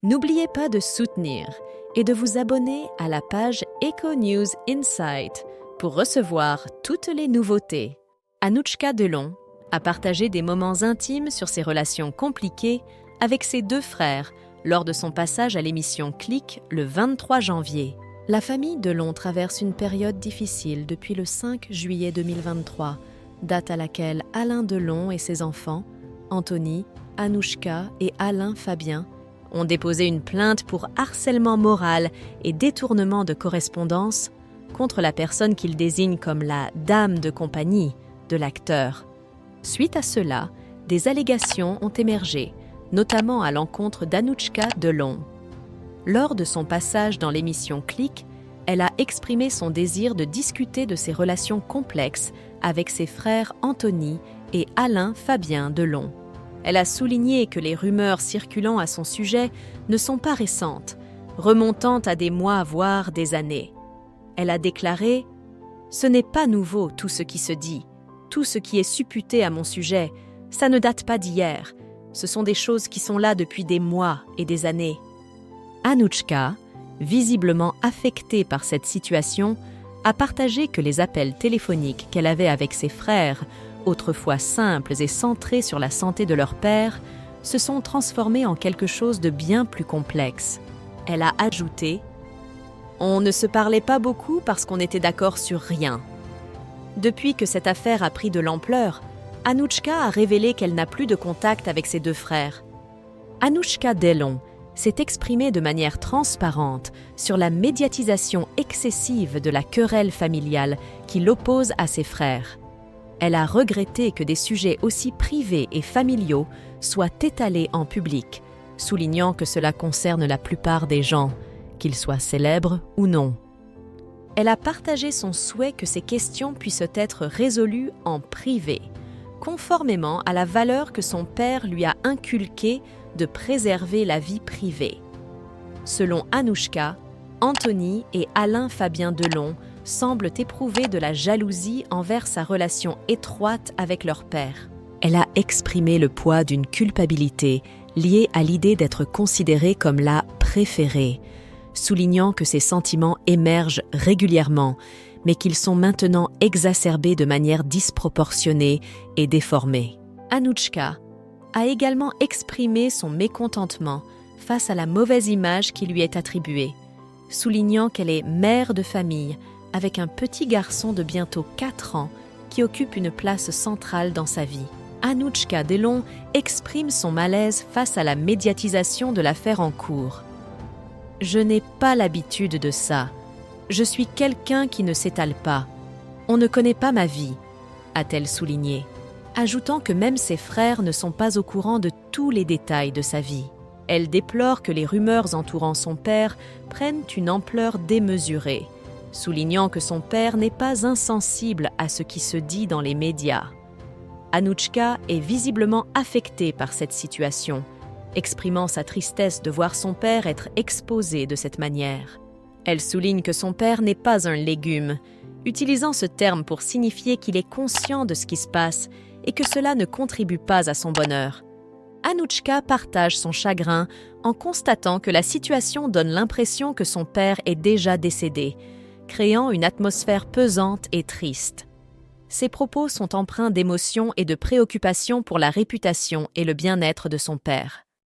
N'oubliez pas de soutenir et de vous abonner à la page Eco News Insight pour recevoir toutes les nouveautés. Anouchka Delon a partagé des moments intimes sur ses relations compliquées avec ses deux frères lors de son passage à l'émission Click le 23 janvier. La famille Delon traverse une période difficile depuis le 5 juillet 2023, date à laquelle Alain Delon et ses enfants, Anthony, Anouchka et Alain Fabien, ont déposé une plainte pour harcèlement moral et détournement de correspondance contre la personne qu'ils désignent comme la dame de compagnie de l'acteur. Suite à cela, des allégations ont émergé, notamment à l'encontre d'Anouchka Delon. Lors de son passage dans l'émission Click, elle a exprimé son désir de discuter de ses relations complexes avec ses frères Anthony et Alain Fabien Delon. Elle a souligné que les rumeurs circulant à son sujet ne sont pas récentes, remontant à des mois voire des années. Elle a déclaré « Ce n'est pas nouveau tout ce qui se dit, tout ce qui est supputé à mon sujet, ça ne date pas d'hier, ce sont des choses qui sont là depuis des mois et des années. » Anouchka, visiblement affectée par cette situation, a partagé que les appels téléphoniques qu'elle avait avec ses frères, autrefois simples et centrés sur la santé de leur père, se sont transformés en quelque chose de bien plus complexe. Elle a ajouté « On ne se parlait pas beaucoup parce qu'on était d'accord sur rien. » Depuis que cette affaire a pris de l'ampleur, Anouchka a révélé qu'elle n'a plus de contact avec ses deux frères. Anouchka Delon s'est exprimée de manière transparente sur la médiatisation excessive de la querelle familiale qui l'oppose à ses frères. Elle a regretté que des sujets aussi privés et familiaux soient étalés en public, soulignant que cela concerne la plupart des gens, qu'ils soient célèbres ou non. Elle a partagé son souhait que ces questions puissent être résolues en privé, conformément à la valeur que son père lui a inculquée de préserver la vie privée. Selon Anouchka, Anthony et Alain Fabien Delon semblent éprouver de la jalousie envers sa relation étroite avec leur père. Elle a exprimé le poids d'une culpabilité liée à l'idée d'être considérée comme la préférée, soulignant que ces sentiments émergent régulièrement, mais qu'ils sont maintenant exacerbés de manière disproportionnée et déformée. Anouchka a également exprimé son mécontentement face à la mauvaise image qui lui est attribuée, soulignant qu'elle est mère de famille avec un petit garçon de bientôt 4 ans qui occupe une place centrale dans sa vie. Anouchka Delon exprime son malaise face à la médiatisation de l'affaire en cours. « Je n'ai pas l'habitude de ça. Je suis quelqu'un qui ne s'étale pas. On ne connaît pas ma vie », a-t-elle souligné, ajoutant que même ses frères ne sont pas au courant de tous les détails de sa vie. Elle déplore que les rumeurs entourant son père prennent une ampleur démesurée, soulignant que son père n'est pas insensible à ce qui se dit dans les médias. Anouchka est visiblement affectée par cette situation, exprimant sa tristesse de voir son père être exposé de cette manière. Elle souligne que son père n'est pas un légume, utilisant ce terme pour signifier qu'il est conscient de ce qui se passe et que cela ne contribue pas à son bonheur. Anouchka partage son chagrin en constatant que la situation donne l'impression que son père est déjà décédé, créant une atmosphère pesante et triste. Ses propos sont empreints d'émotion et de préoccupation pour la réputation et le bien-être de son père.